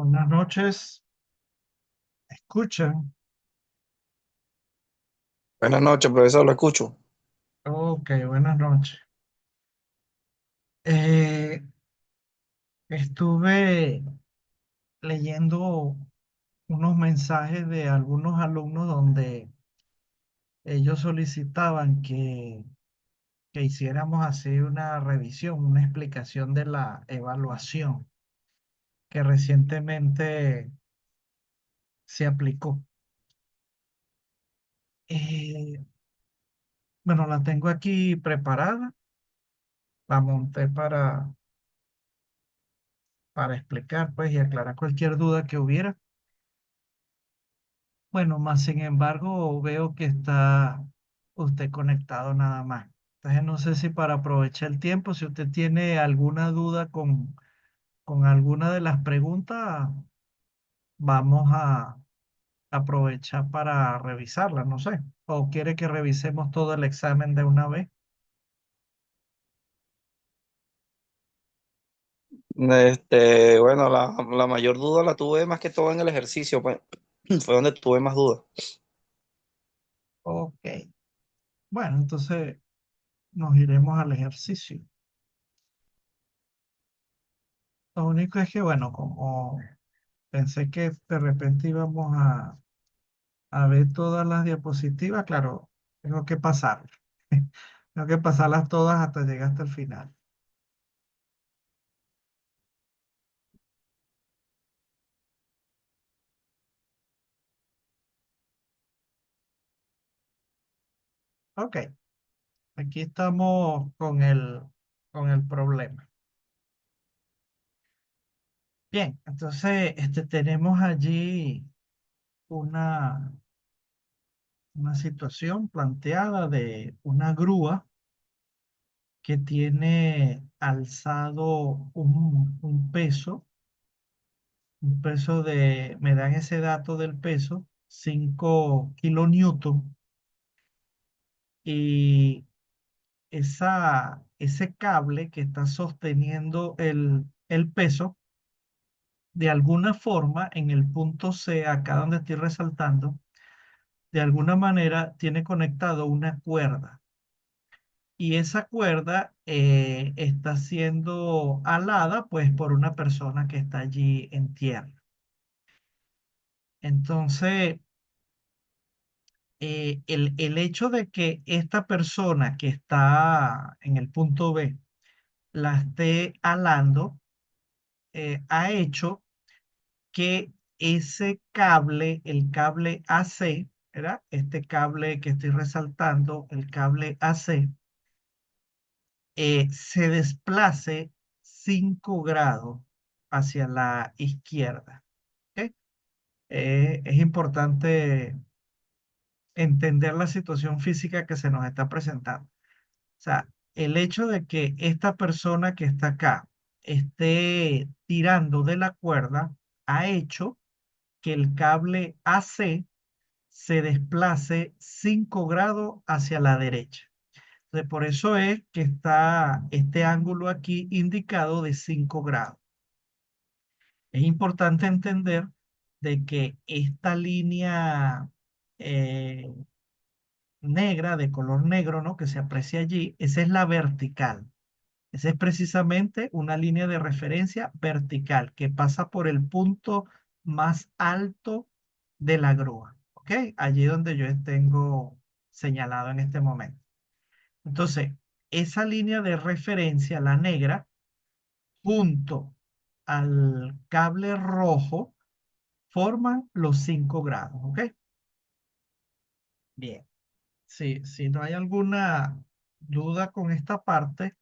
Buenas noches, ¿escuchan? Buenas noches, profesor, lo escucho. Ok, buenas noches. Eh, Estuve leyendo unos mensajes de algunos alumnos donde ellos solicitaban que hiciéramos así una revisión, una explicación de la evaluación que recientemente se aplicó. Eh, bueno, la tengo aquí preparada, la monté para explicar pues y aclarar cualquier duda que hubiera. Bueno, más sin embargo, veo que está usted conectado nada más. Entonces, no sé si para aprovechar el tiempo, si usted tiene alguna duda con alguna de las preguntas, vamos a aprovechar para revisarla, no sé. ¿O quiere que revisemos todo el examen de una vez? Bueno, la mayor duda la tuve más que todo en el ejercicio, pues. Fue donde tuve más dudas. Ok. Bueno, entonces nos iremos al ejercicio. Lo único es que, bueno, como pensé que de repente íbamos a ver todas las diapositivas, claro, tengo que pasar. Tengo que pasarlas todas hasta llegar hasta el final. Ok, aquí estamos con el problema. Bien, entonces tenemos allí una, una situación planteada de una grúa que tiene alzado un peso me dan ese dato del peso, 5 kilonewton, y ese cable que está sosteniendo el peso, de alguna forma, en el punto C, acá donde estoy resaltando, de alguna manera tiene conectado una cuerda. Y esa cuerda está siendo alada, pues, por una persona que está allí en tierra. Entonces, el hecho de que esta persona que está en el punto B la esté alando, ha hecho que ese cable, el cable AC, ¿verdad? Este cable que estoy resaltando, el cable AC, se desplace 5 grados hacia la izquierda. ¿Ok? Es importante entender la situación física que se nos está presentando. O sea, el hecho de que esta persona que está acá esté tirando de la cuerda ha hecho que el cable AC se desplace 5 grados hacia la derecha. Entonces, por eso es que está este ángulo aquí indicado de 5 grados. Es importante entender de que esta línea eh, negra, de color negro, ¿no? Que se aprecia allí, esa es la vertical. Esa es precisamente una línea de referencia vertical que pasa por el punto más alto de la grúa. ¿Ok? Allí donde yo tengo señalado en este momento. Entonces, esa línea de referencia, la negra, junto al cable rojo, forman los 5 grados. ¿Ok? Bien. Si no hay alguna duda con esta parte,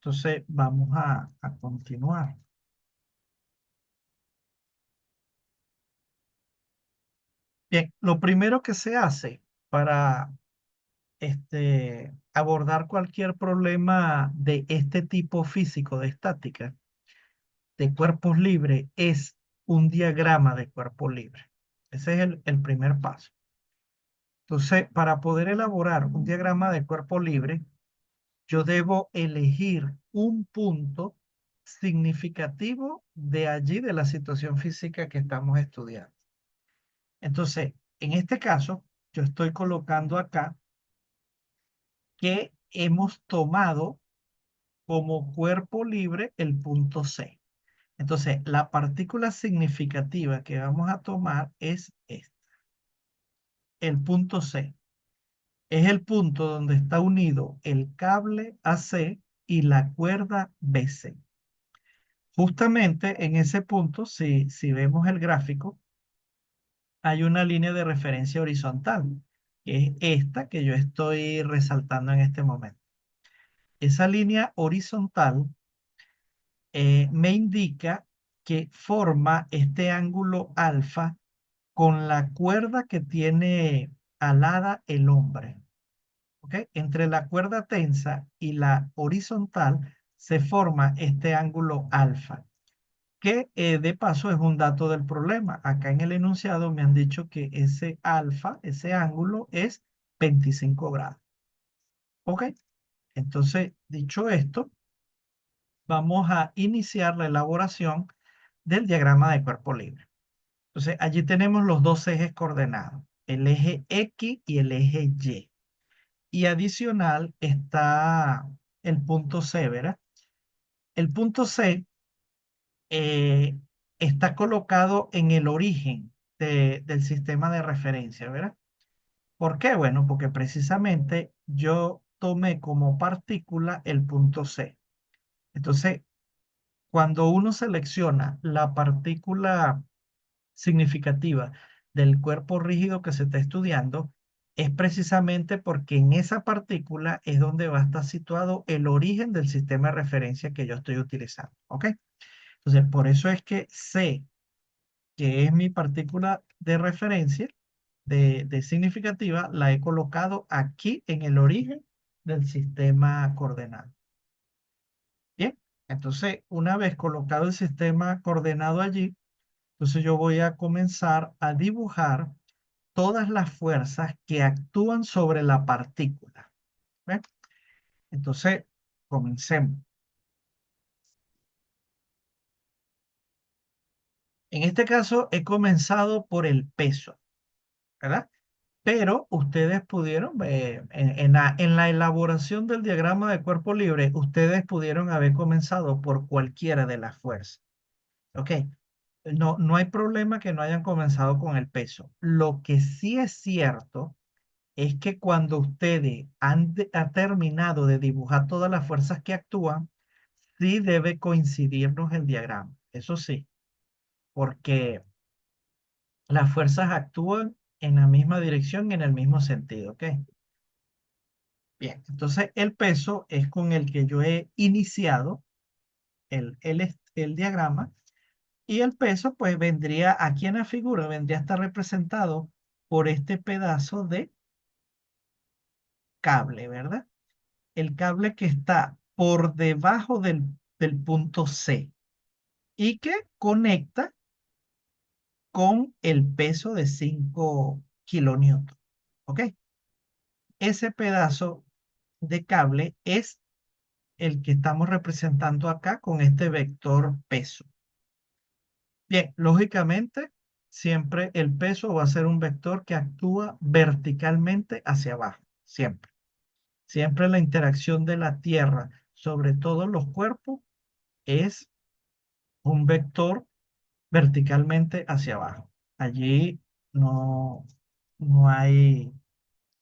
entonces vamos a continuar. Bien, lo primero que se hace para abordar cualquier problema de este tipo físico de estática de cuerpos libres es un diagrama de cuerpo libre. Ese es el primer paso. Entonces, para poder elaborar un diagrama de cuerpo libre, yo debo elegir un punto significativo de allí, de la situación física que estamos estudiando. Entonces, en este caso, yo estoy colocando acá que hemos tomado como cuerpo libre el punto C. Entonces, la partícula significativa que vamos a tomar es esta, el punto C. Es el punto donde está unido el cable AC y la cuerda BC. Justamente en ese punto, si vemos el gráfico, hay una línea de referencia horizontal, que es esta que yo estoy resaltando en este momento. Esa línea horizontal me indica que forma este ángulo alfa con la cuerda que tiene alada el hombre. ¿Ok? Entre la cuerda tensa y la horizontal se forma este ángulo alfa, que de paso es un dato del problema. Acá en el enunciado me han dicho que ese alfa, ese ángulo es 25 grados. ¿Ok? Entonces, dicho esto, vamos a iniciar la elaboración del diagrama de cuerpo libre. Entonces, allí tenemos los dos ejes coordenados, el eje X y el eje Y. Y adicional está el punto C, ¿verdad? El punto C eh, está colocado en el origen del sistema de referencia, ¿verdad? ¿Por qué? Bueno, porque precisamente yo tomé como partícula el punto C. Entonces, cuando uno selecciona la partícula significativa del cuerpo rígido que se está estudiando, es precisamente porque en esa partícula es donde va a estar situado el origen del sistema de referencia que yo estoy utilizando. ¿Ok? Entonces, por eso es que C, que es mi partícula de referencia, de significativa, la he colocado aquí en el origen del sistema coordenado. Bien, entonces, una vez colocado el sistema coordenado allí, entonces yo voy a comenzar a dibujar todas las fuerzas que actúan sobre la partícula. ¿Ve? Entonces, comencemos. En este caso he comenzado por el peso, ¿verdad? Pero ustedes pudieron, en la elaboración del diagrama de cuerpo libre, ustedes pudieron haber comenzado por cualquiera de las fuerzas. ¿Ok? No, no hay problema que no hayan comenzado con el peso. Lo que sí es cierto es que cuando ustedes han terminado de dibujar todas las fuerzas que actúan, sí debe coincidirnos el diagrama. Eso sí, porque las fuerzas actúan en la misma dirección y en el mismo sentido, ¿ok? Bien, entonces el peso es con el que yo he iniciado el diagrama y el peso pues vendría aquí en la figura, vendría a estar representado por este pedazo de cable, ¿verdad? El cable que está por debajo del punto C y que conecta con el peso de 5 kilonewton. ¿Ok? Ese pedazo de cable es el que estamos representando acá con este vector peso. Bien, lógicamente, siempre el peso va a ser un vector que actúa verticalmente hacia abajo, siempre. Siempre la interacción de la Tierra sobre todos los cuerpos es un vector verticalmente hacia abajo. Allí no, no hay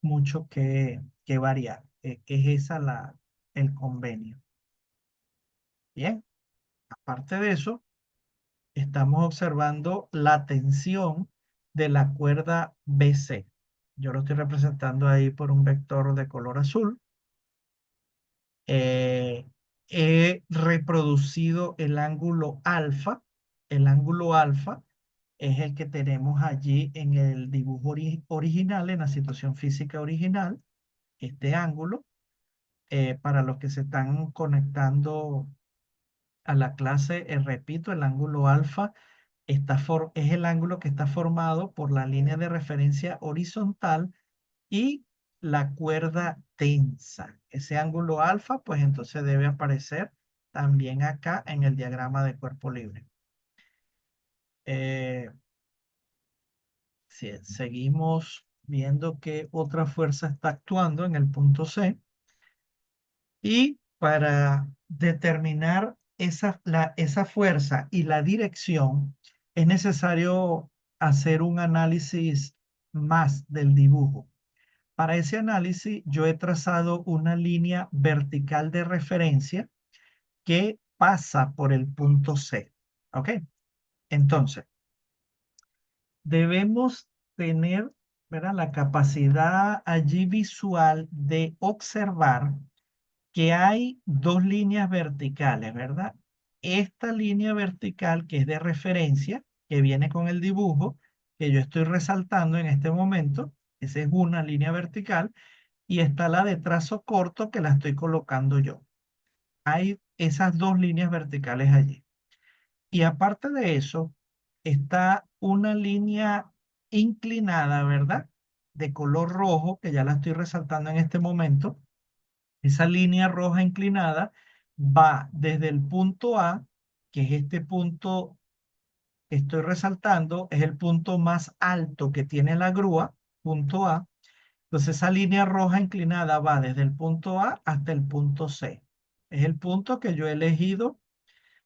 mucho que variar. Es esa el convenio. Bien, aparte de eso, estamos observando la tensión de la cuerda BC. Yo lo estoy representando ahí por un vector de color azul. Eh, He reproducido el ángulo alfa. El ángulo alfa es el que tenemos allí en el dibujo original, en la situación física original. Este ángulo, para los que se están conectando a la clase, repito, el ángulo alfa es el ángulo que está formado por la línea de referencia horizontal y la cuerda tensa. Ese ángulo alfa, pues entonces debe aparecer también acá en el diagrama de cuerpo libre. Eh, seguimos viendo que otra fuerza está actuando en el punto C y para determinar esa fuerza y la dirección es necesario hacer un análisis más del dibujo. Para ese análisis yo he trazado una línea vertical de referencia que pasa por el punto C. ¿Ok? Entonces, debemos tener, ¿verdad?, la capacidad allí visual de observar que hay dos líneas verticales, ¿verdad? Esta línea vertical que es de referencia, que viene con el dibujo, que yo estoy resaltando en este momento, esa es una línea vertical, y está la de trazo corto que la estoy colocando yo. Hay esas dos líneas verticales allí. Y aparte de eso, está una línea inclinada, ¿verdad? De color rojo, que ya la estoy resaltando en este momento. Esa línea roja inclinada va desde el punto A, que es este punto que estoy resaltando, es el punto más alto que tiene la grúa, punto A. Entonces esa línea roja inclinada va desde el punto A hasta el punto C. Es el punto que yo he elegido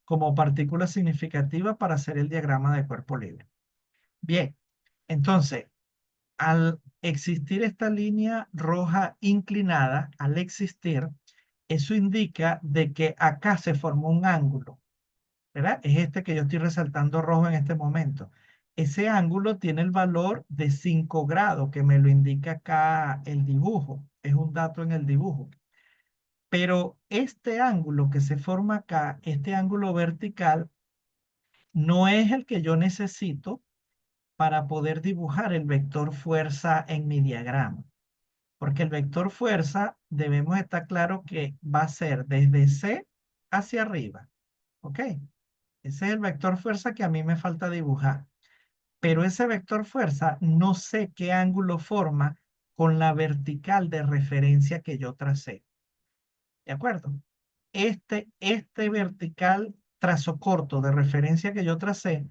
como partícula significativa para hacer el diagrama de cuerpo libre. Bien, entonces, al existir esta línea roja inclinada, al existir, eso indica de que acá se formó un ángulo, ¿verdad? Es este que yo estoy resaltando rojo en este momento. Ese ángulo tiene el valor de 5 grados, que me lo indica acá el dibujo. Es un dato en el dibujo. Pero este ángulo que se forma acá, este ángulo vertical, no es el que yo necesito para poder dibujar el vector fuerza en mi diagrama. Porque el vector fuerza debemos estar claro que va a ser desde C hacia arriba. ¿Ok? Ese es el vector fuerza que a mí me falta dibujar. Pero ese vector fuerza no sé qué ángulo forma con la vertical de referencia que yo tracé. ¿De acuerdo? Este vertical trazo corto de referencia que yo tracé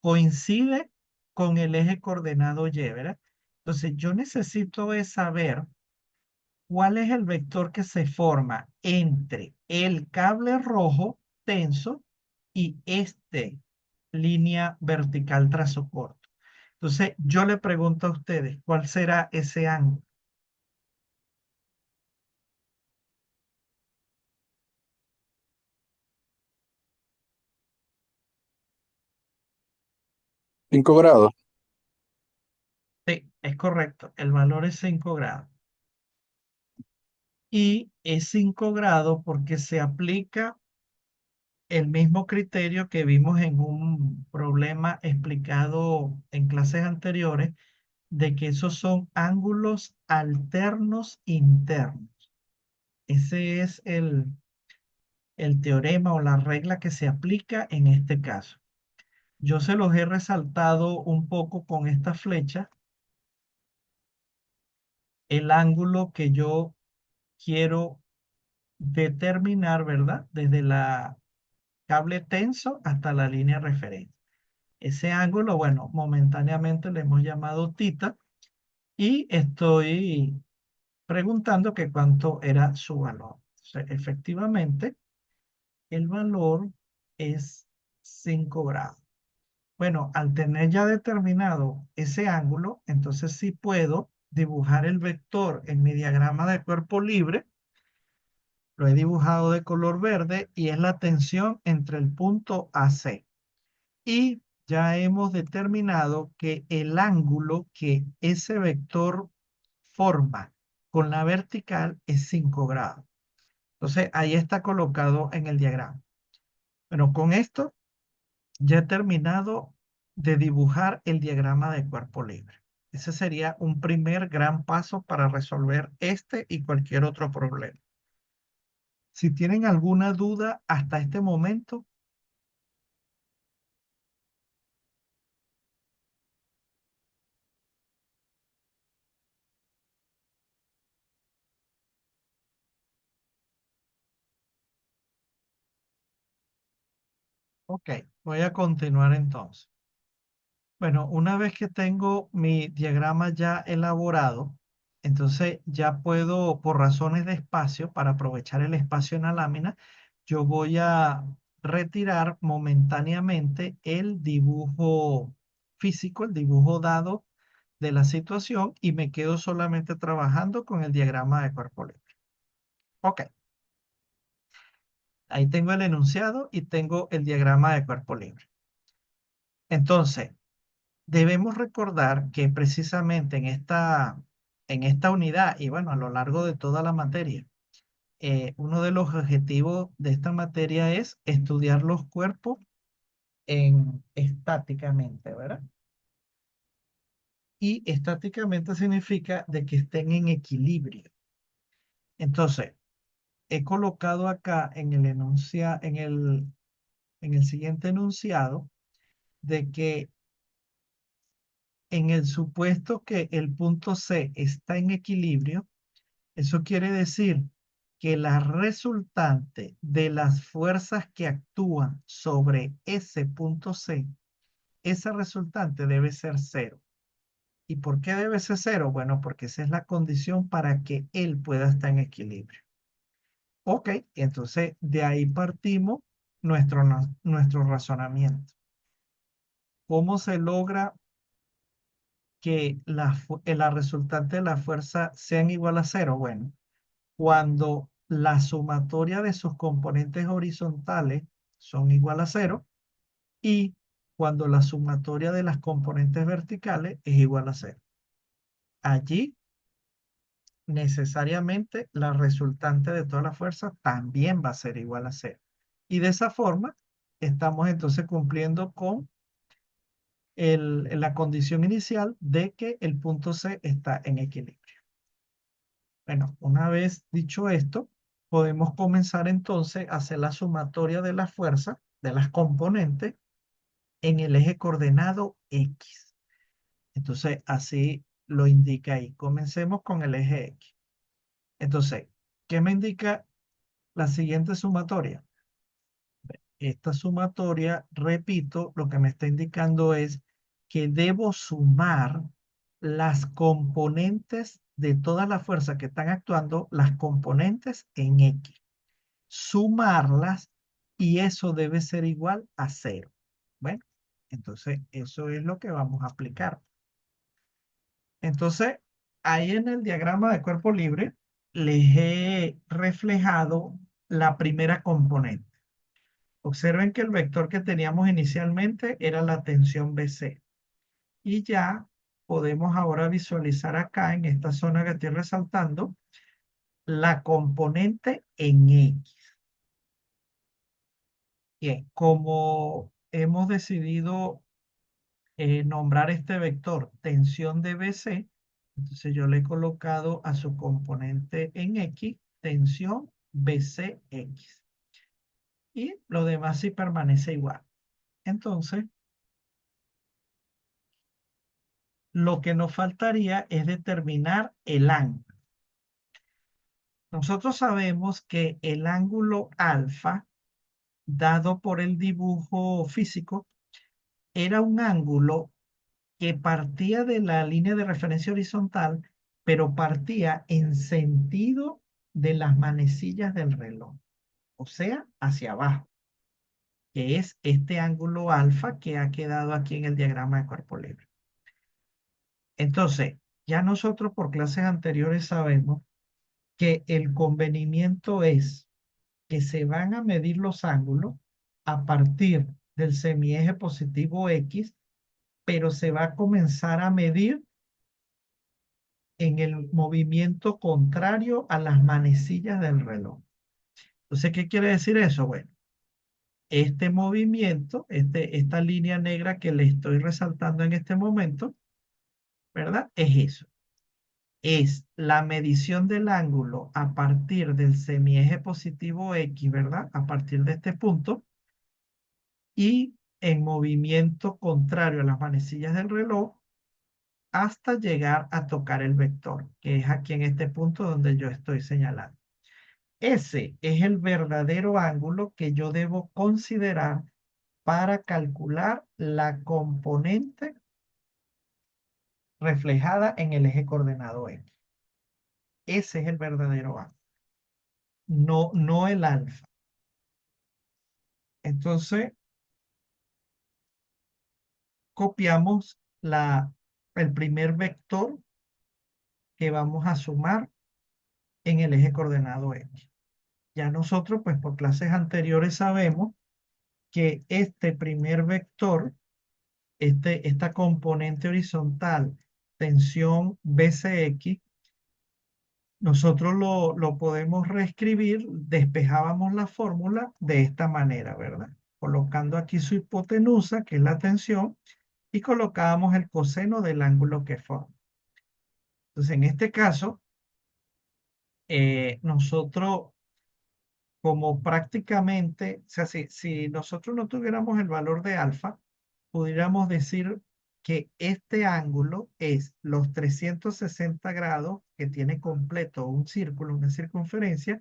coincide con el eje coordenado Y, ¿verdad? Entonces yo necesito es saber cuál es el vector que se forma entre el cable rojo tenso y este línea vertical trazo corto. Entonces yo le pregunto a ustedes, ¿cuál será ese ángulo? 5 grados. Sí, es correcto, el valor es 5 grados. Y es 5 grados porque se aplica el mismo criterio que vimos en un problema explicado en clases anteriores, de que esos son ángulos alternos internos. Ese es el teorema o la regla que se aplica en este caso. Yo se los he resaltado un poco con esta flecha, el ángulo que yo quiero determinar, ¿verdad? Desde la cable tenso hasta la línea referencia. Ese ángulo, bueno, momentáneamente le hemos llamado tita y estoy preguntando que cuánto era su valor. O sea, efectivamente, el valor es 5 grados. Bueno, al tener ya determinado ese ángulo, entonces sí puedo dibujar el vector en mi diagrama de cuerpo libre. Lo he dibujado de color verde y es la tensión entre el punto AC. Y ya hemos determinado que el ángulo que ese vector forma con la vertical es 5 grados. Entonces, ahí está colocado en el diagrama. Bueno, con esto ya he terminado de dibujar el diagrama de cuerpo libre. Ese sería un primer gran paso para resolver este y cualquier otro problema. Si tienen alguna duda hasta este momento, Ok, voy a continuar entonces. Bueno, una vez que tengo mi diagrama ya elaborado, entonces ya puedo, por razones de espacio, para aprovechar el espacio en la lámina, yo voy a retirar momentáneamente el dibujo físico, el dibujo dado de la situación y me quedo solamente trabajando con el diagrama de cuerpo libre. Ok, ahí tengo el enunciado y tengo el diagrama de cuerpo libre. Entonces, debemos recordar que precisamente en esta unidad y bueno, a lo largo de toda la materia, uno de los objetivos de esta materia es estudiar los cuerpos estáticamente, ¿verdad? Y estáticamente significa de que estén en equilibrio. Entonces, he colocado acá en el siguiente enunciado de que en el supuesto que el punto C está en equilibrio, eso quiere decir que la resultante de las fuerzas que actúan sobre ese punto C, esa resultante debe ser cero. ¿Y por qué debe ser cero? Bueno, porque esa es la condición para que él pueda estar en equilibrio. Ok, entonces de ahí partimos nuestro razonamiento. ¿Cómo se logra que la resultante de la fuerza sean igual a cero? Bueno, cuando la sumatoria de sus componentes horizontales son igual a cero y cuando la sumatoria de las componentes verticales es igual a cero. Allí necesariamente la resultante de toda la fuerza también va a ser igual a cero. Y de esa forma estamos entonces cumpliendo con la condición inicial de que el punto C está en equilibrio. Bueno, una vez dicho esto, podemos comenzar entonces a hacer la sumatoria de la fuerza de las componentes en el eje coordenado X. Entonces, así lo indica ahí. Comencemos con el eje X. Entonces, ¿qué me indica la siguiente sumatoria? Esta sumatoria, repito, lo que me está indicando es que debo sumar las componentes de todas las fuerzas que están actuando, las componentes en X. Sumarlas y eso debe ser igual a cero. Bueno, entonces eso es lo que vamos a aplicar. Entonces, ahí en el diagrama de cuerpo libre les he reflejado la primera componente. Observen que el vector que teníamos inicialmente era la tensión BC. Y ya podemos ahora visualizar acá en esta zona que estoy resaltando la componente en X. Bien, como hemos decidido nombrar este vector tensión de BC, entonces yo le he colocado a su componente en X, tensión BCX. Y lo demás sí permanece igual. Entonces, lo que nos faltaría es determinar el ángulo. Nosotros sabemos que el ángulo alfa, dado por el dibujo físico, era un ángulo que partía de la línea de referencia horizontal, pero partía en sentido de las manecillas del reloj, o sea, hacia abajo, que es este ángulo alfa que ha quedado aquí en el diagrama de cuerpo libre. Entonces, ya nosotros por clases anteriores sabemos que el convenimiento es que se van a medir los ángulos a partir del semieje positivo X, pero se va a comenzar a medir en el movimiento contrario a las manecillas del reloj. Entonces, ¿qué quiere decir eso? Bueno, este movimiento, esta línea negra que le estoy resaltando en este momento, ¿verdad? Es eso. Es la medición del ángulo a partir del semieje positivo X, ¿verdad? A partir de este punto y en movimiento contrario a las manecillas del reloj hasta llegar a tocar el vector, que es aquí en este punto donde yo estoy señalando. Ese es el verdadero ángulo que yo debo considerar para calcular la componente reflejada en el eje coordenado X. Ese es el verdadero ángulo, no el alfa. Entonces, copiamos el primer vector que vamos a sumar en el eje coordenado X. Ya nosotros, pues por clases anteriores sabemos que este primer vector, esta componente horizontal, tensión BCX, nosotros lo podemos reescribir, despejábamos la fórmula de esta manera, ¿verdad? Colocando aquí su hipotenusa, que es la tensión, y colocábamos el coseno del ángulo que forma. Entonces, en este caso, nosotros como prácticamente, o sea, si nosotros no tuviéramos el valor de alfa, pudiéramos decir que este ángulo es los 360 grados que tiene completo un círculo, una circunferencia,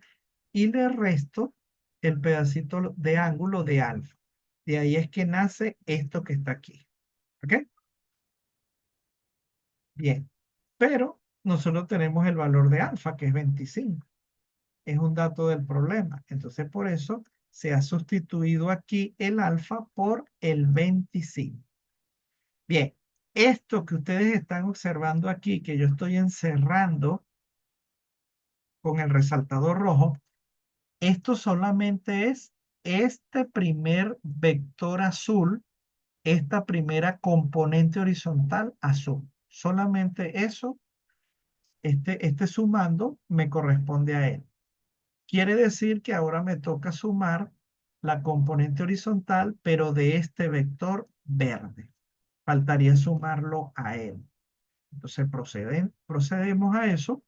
y le resto el pedacito de ángulo de alfa. De ahí es que nace esto que está aquí. ¿Ok? Bien. Pero nosotros tenemos el valor de alfa, que es 25. Es un dato del problema. Entonces, por eso se ha sustituido aquí el alfa por el 25. Bien, esto que ustedes están observando aquí, que yo estoy encerrando con el resaltador rojo, esto solamente es este primer vector azul, esta primera componente horizontal azul. Solamente eso, este sumando me corresponde a él. Quiere decir que ahora me toca sumar la componente horizontal, pero de este vector verde. Faltaría sumarlo a él. Entonces procedemos a eso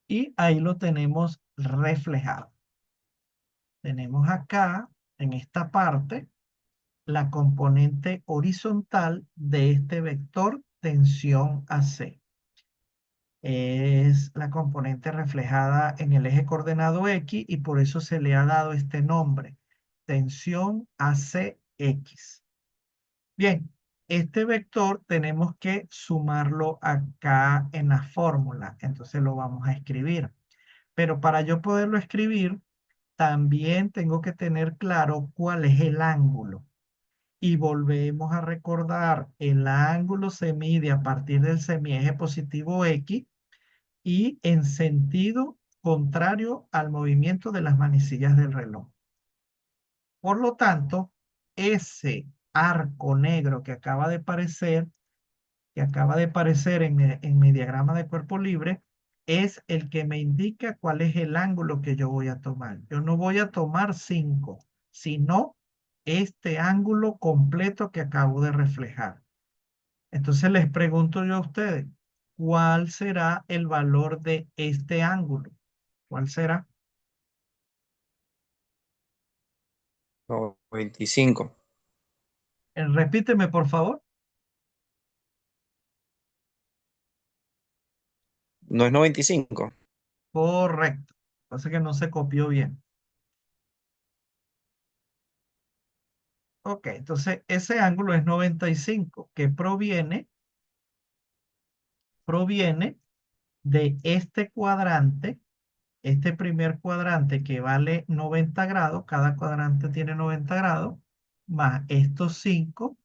y ahí lo tenemos reflejado. Tenemos acá, en esta parte, la componente horizontal de este vector tensión AC. Es la componente reflejada en el eje coordenado X y por eso se le ha dado este nombre, tensión ACX. Bien, este vector tenemos que sumarlo acá en la fórmula, entonces lo vamos a escribir. Pero para yo poderlo escribir, también tengo que tener claro cuál es el ángulo. Y volvemos a recordar, el ángulo se mide a partir del semieje positivo X y en sentido contrario al movimiento de las manecillas del reloj. Por lo tanto, ese arco negro que acaba de aparecer en mi diagrama de cuerpo libre, es el que me indica cuál es el ángulo que yo voy a tomar. Yo no voy a tomar 5, sino este ángulo completo que acabo de reflejar. Entonces les pregunto yo a ustedes, ¿cuál será el valor de este ángulo? ¿Cuál será? 25. Repíteme, por favor. ¿No es 95? Correcto. Pasa que no se copió bien. Ok, entonces ese ángulo es 95, que proviene de este cuadrante, este primer cuadrante que vale 90 grados, cada cuadrante tiene 90 grados, más estos 5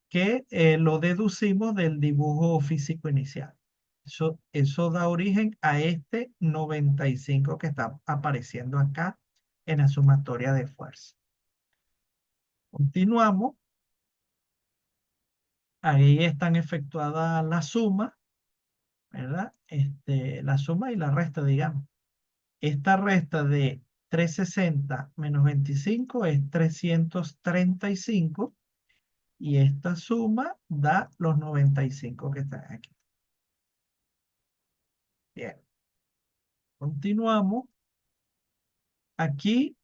que lo deducimos del dibujo físico inicial. Eso da origen a este 95 que está apareciendo acá en la sumatoria de fuerza. Continuamos. Ahí están efectuadas las sumas, ¿verdad? La suma y la resta, digamos. Esta resta de 360 menos 25 es 335 y esta suma da los 95 que están aquí. Bien, continuamos. Aquí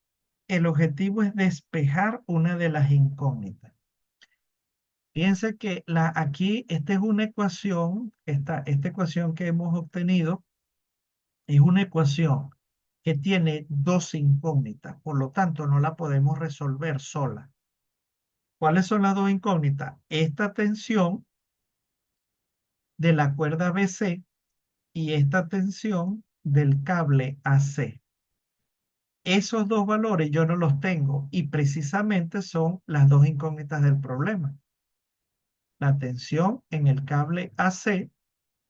el objetivo es despejar una de las incógnitas. Fíjense que aquí esta es una ecuación, esta ecuación que hemos obtenido es una ecuación que tiene dos incógnitas, por lo tanto no la podemos resolver sola. ¿Cuáles son las dos incógnitas? Esta tensión de la cuerda BC y esta tensión del cable AC. Esos dos valores yo no los tengo y precisamente son las dos incógnitas del problema. La tensión en el cable AC,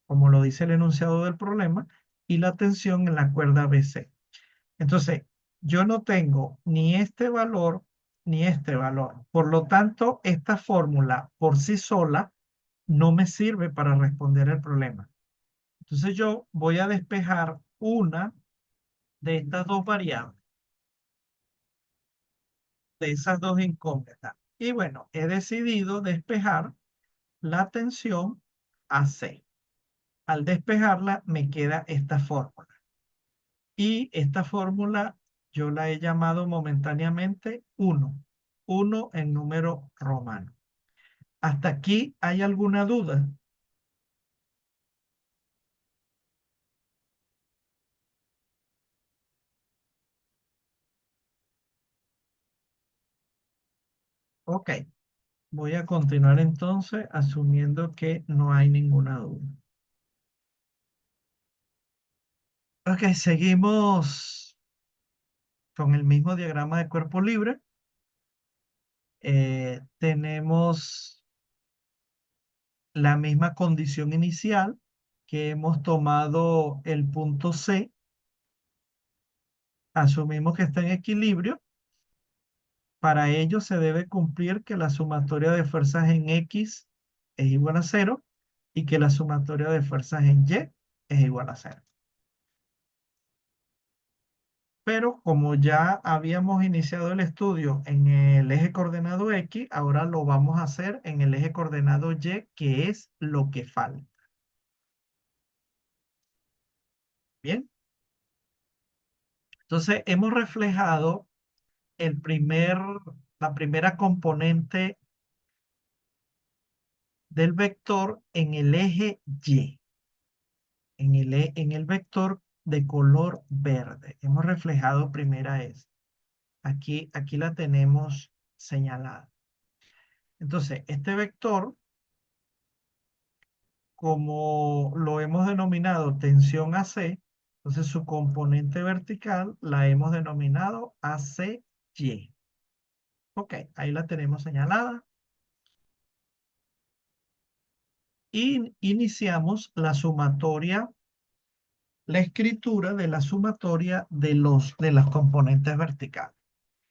como lo dice el enunciado del problema, y la tensión en la cuerda BC. Entonces, yo no tengo ni este valor ni este valor. Por lo tanto, esta fórmula por sí sola no me sirve para responder el problema. Entonces, yo voy a despejar una de estas dos variables, de esas dos incógnitas. Y bueno, he decidido despejar la tensión AC. Al despejarla, me queda esta fórmula. Y esta fórmula yo la he llamado momentáneamente 1. 1 en número romano. ¿Hasta aquí hay alguna duda? Ok, voy a continuar entonces asumiendo que no hay ninguna duda. Ok, seguimos con el mismo diagrama de cuerpo libre. Tenemos la misma condición inicial que hemos tomado el punto C. Asumimos que está en equilibrio. Para ello se debe cumplir que la sumatoria de fuerzas en X es igual a cero y que la sumatoria de fuerzas en Y es igual a cero. Pero como ya habíamos iniciado el estudio en el eje coordenado X, ahora lo vamos a hacer en el eje coordenado Y, que es lo que falta. Bien, entonces hemos reflejado el primer, la primera componente del vector en el eje Y, en el vector de color verde. Hemos reflejado primera S. Aquí la tenemos señalada. Entonces, este vector, como lo hemos denominado tensión AC, entonces su componente vertical la hemos denominado ACY. Ok, ahí la tenemos señalada. Y iniciamos la sumatoria, la escritura de la sumatoria de las componentes verticales.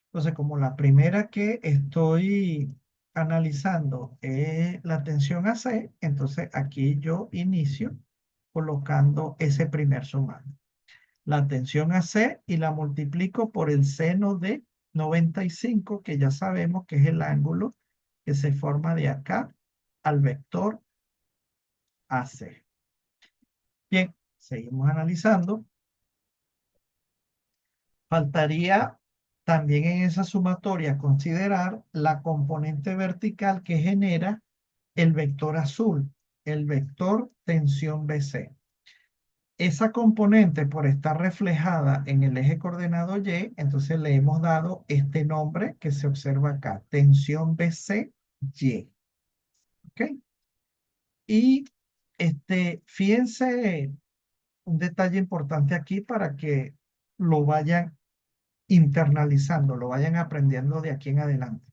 Entonces, como la primera que estoy analizando es la tensión AC, entonces aquí yo inicio colocando ese primer sumando. La tensión AC y la multiplico por el seno de 95, que ya sabemos que es el ángulo que se forma de acá al vector AC. Bien, seguimos analizando. Faltaría también en esa sumatoria considerar la componente vertical que genera el vector azul, el vector tensión BC. Esa componente, por estar reflejada en el eje coordenado Y, entonces le hemos dado este nombre que se observa acá, tensión BC Y. ¿Ok? Y fíjense un detalle importante aquí para que lo vayan internalizando, lo vayan aprendiendo de aquí en adelante.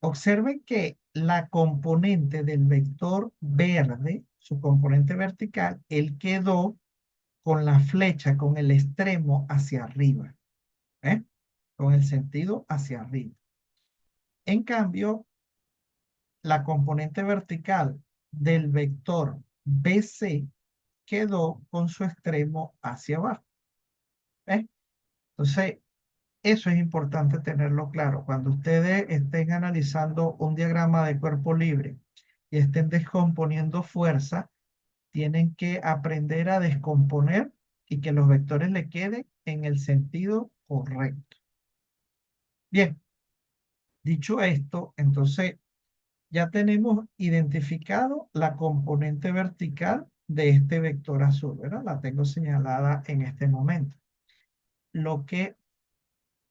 Observen que la componente del vector verde, su componente vertical, él quedó con la flecha, con el extremo hacia arriba, ¿eh? Con el sentido hacia arriba. En cambio, la componente vertical del vector BC quedó con su extremo hacia abajo, ¿eh? Entonces, eso es importante tenerlo claro. Cuando ustedes estén analizando un diagrama de cuerpo libre y estén descomponiendo fuerza, tienen que aprender a descomponer y que los vectores le queden en el sentido correcto. Bien, dicho esto, entonces ya tenemos identificado la componente vertical de este vector azul, ¿verdad? La tengo señalada en este momento. Lo que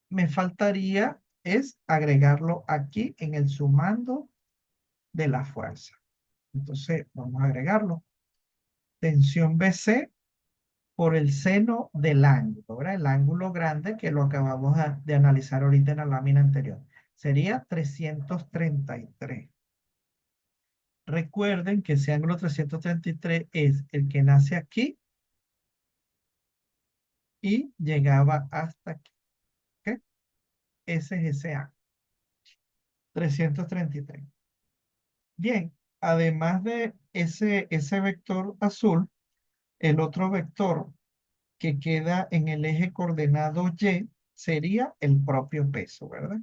me faltaría es agregarlo aquí en el sumando de la fuerza. Entonces, vamos a agregarlo. Tensión BC por el seno del ángulo, ¿verdad? El ángulo grande que lo acabamos de analizar ahorita en la lámina anterior. Sería 333. Recuerden que ese ángulo 333 es el que nace aquí y llegaba hasta aquí. ¿Ok? Ese es ese ángulo, 333. Bien, además de ese vector azul, el otro vector que queda en el eje coordenado Y sería el propio peso, ¿verdad?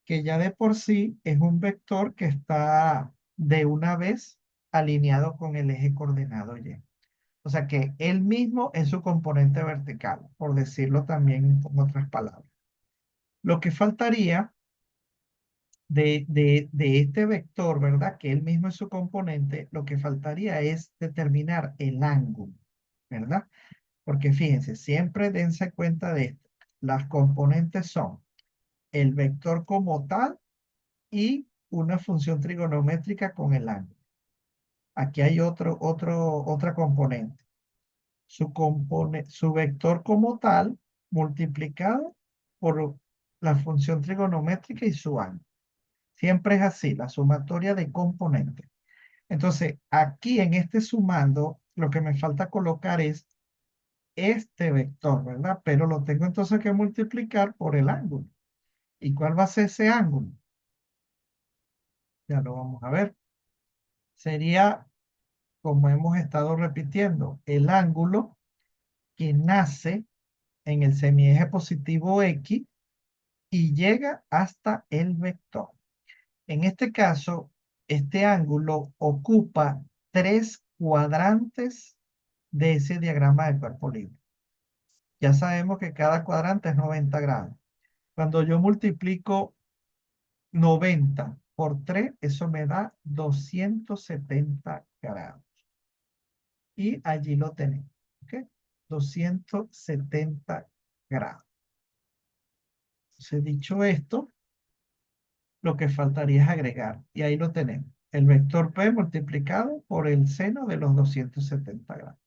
Que ya de por sí es un vector que está de una vez alineado con el eje coordenado Y. O sea que él mismo es su componente vertical, por decirlo también con otras palabras. Lo que faltaría de este vector, ¿verdad? Que él mismo es su componente, lo que faltaría es determinar el ángulo, ¿verdad? Porque fíjense, siempre dense cuenta de esto. Las componentes son el vector como tal y una función trigonométrica con el ángulo. Aquí hay otra componente. Su vector como tal multiplicado por la función trigonométrica y su ángulo. Siempre es así, la sumatoria de componentes. Entonces, aquí en este sumando, lo que me falta colocar es este vector, ¿verdad? Pero lo tengo entonces que multiplicar por el ángulo. ¿Y cuál va a ser ese ángulo? Ya lo vamos a ver. Sería, como hemos estado repitiendo, el ángulo que nace en el semieje positivo X y llega hasta el vector. En este caso, este ángulo ocupa 3 cuadrantes de ese diagrama de cuerpo libre. Ya sabemos que cada cuadrante es 90 grados. Cuando yo multiplico 90 por 3, eso me da 270 grados. Y allí lo tenemos. ¿Ok? 270 grados. Entonces, dicho esto, lo que faltaría es agregar. Y ahí lo tenemos. El vector P multiplicado por el seno de los 270 grados.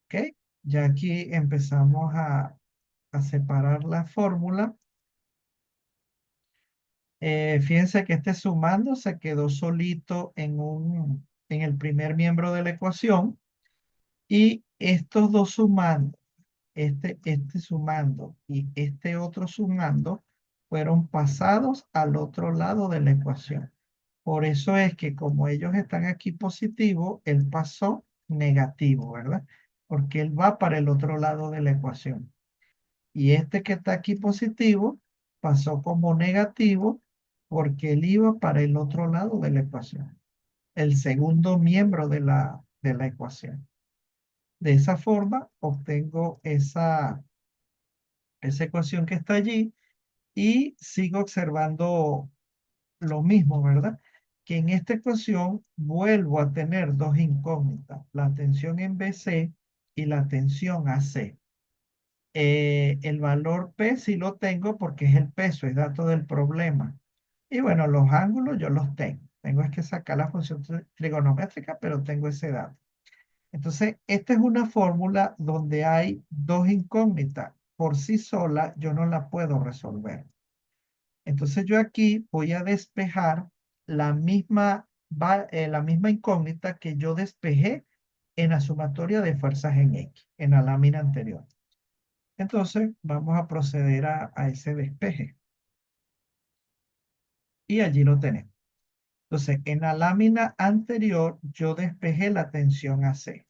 ¿Ok? Ya aquí empezamos a separar la fórmula. Fíjense que este sumando se quedó solito en el primer miembro de la ecuación. Y estos dos sumando, este sumando y este otro sumando, fueron pasados al otro lado de la ecuación. Por eso es que como ellos están aquí positivos, él pasó negativo, ¿verdad? Porque él va para el otro lado de la ecuación. Y este que está aquí positivo pasó como negativo porque él iba para el otro lado de la ecuación, el segundo miembro de la ecuación. De esa forma obtengo esa ecuación que está allí y sigo observando lo mismo, ¿verdad? Que en esta ecuación vuelvo a tener dos incógnitas, la tensión en BC y la tensión AC. El valor P sí lo tengo porque es el peso, es dato del problema. Y bueno, los ángulos yo los tengo. Tengo es que sacar la función trigonométrica, pero tengo ese dato. Entonces, esta es una fórmula donde hay dos incógnitas. Por sí sola yo no la puedo resolver. Entonces yo aquí voy a despejar la misma incógnita que yo despejé en la sumatoria de fuerzas en X, en la lámina anterior. Entonces vamos a proceder a ese despeje. Y allí lo tenemos. Entonces, en la lámina anterior yo despejé la tensión AC.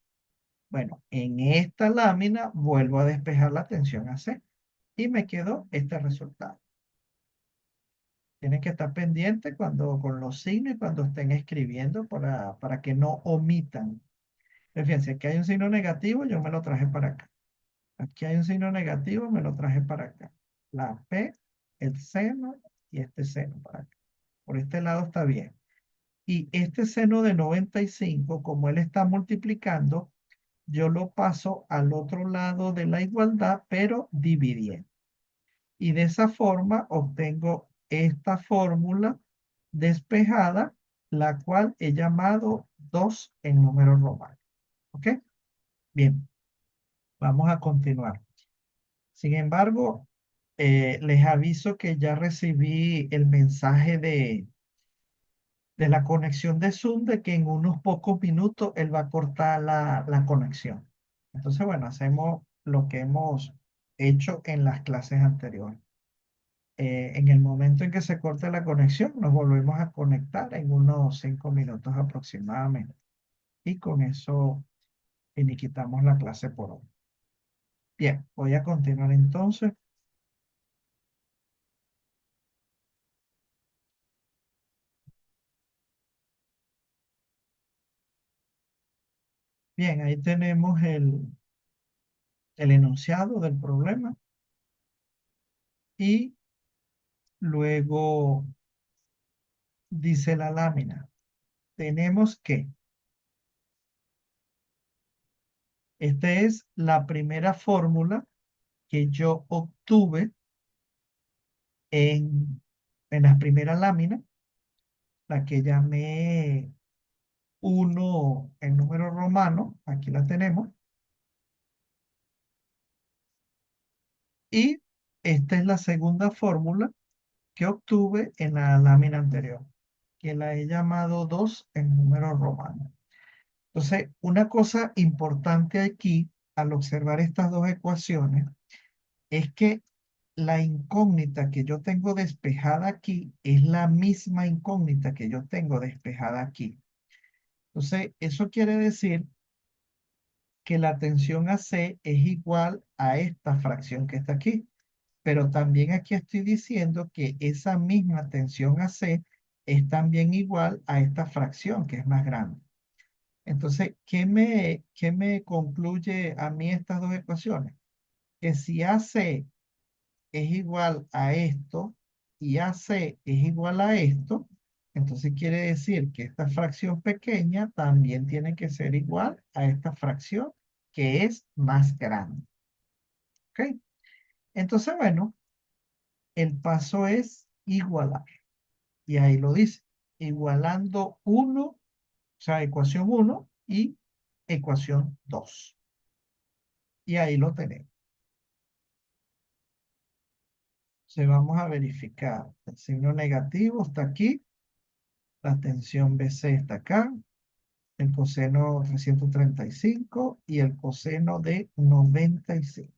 Bueno, en esta lámina vuelvo a despejar la tensión AC y me quedó este resultado. Tienen que estar pendientes con los signos y cuando estén escribiendo para que no omitan. Fíjense, aquí hay un signo negativo, yo me lo traje para acá. Aquí hay un signo negativo, me lo traje para acá. La P, el seno y este seno para acá. Por este lado está bien. Y este seno de 95, como él está multiplicando, yo lo paso al otro lado de la igualdad, pero dividiendo. Y de esa forma obtengo esta fórmula despejada, la cual he llamado 2 en números romanos. ¿Ok? Bien, vamos a continuar. Sin embargo, les aviso que ya recibí el mensaje de la conexión de Zoom de que en unos pocos minutos él va a cortar la conexión. Entonces, bueno, hacemos lo que hemos hecho en las clases anteriores. En el momento en que se corte la conexión, nos volvemos a conectar en unos 5 minutos aproximadamente. Y con eso finiquitamos la clase por hoy. Bien, voy a continuar entonces. Bien, ahí tenemos el enunciado del problema y luego dice la lámina. Tenemos que, esta es la primera fórmula que yo obtuve en la primera lámina, la que llamé 1 en número romano, aquí la tenemos, y esta es la segunda fórmula que obtuve en la lámina anterior, que la he llamado 2 en número romano. Entonces, una cosa importante aquí al observar estas dos ecuaciones es que la incógnita que yo tengo despejada aquí es la misma incógnita que yo tengo despejada aquí. Entonces, eso quiere decir que la tensión AC es igual a esta fracción que está aquí. Pero también aquí estoy diciendo que esa misma tensión AC es también igual a esta fracción que es más grande. Entonces, ¿qué me concluye a mí estas dos ecuaciones? Que si AC es igual a esto y AC es igual a esto, entonces quiere decir que esta fracción pequeña también tiene que ser igual a esta fracción que es más grande. ¿Ok? Entonces, bueno, el paso es igualar. Y ahí lo dice, igualando uno, o sea, ecuación uno y ecuación 2. Y ahí lo tenemos. Se vamos a verificar. El signo negativo está aquí. La tensión BC está acá. El coseno 335 y el coseno de 95.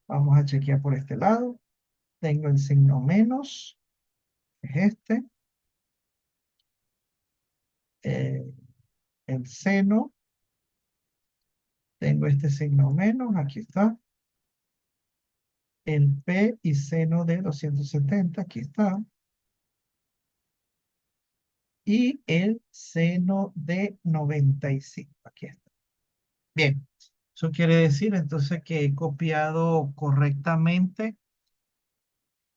Vamos a chequear por este lado. Tengo el signo menos, que es este. Eh, el seno, tengo este signo menos, aquí está. El P y seno de 270, aquí está. Y el seno de 95, aquí está. Bien, eso quiere decir entonces que he copiado correctamente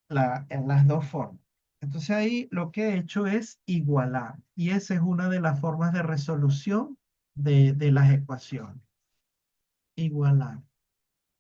en las dos formas. Entonces ahí lo que he hecho es igualar. Y esa es una de las formas de resolución de las ecuaciones. Igualar.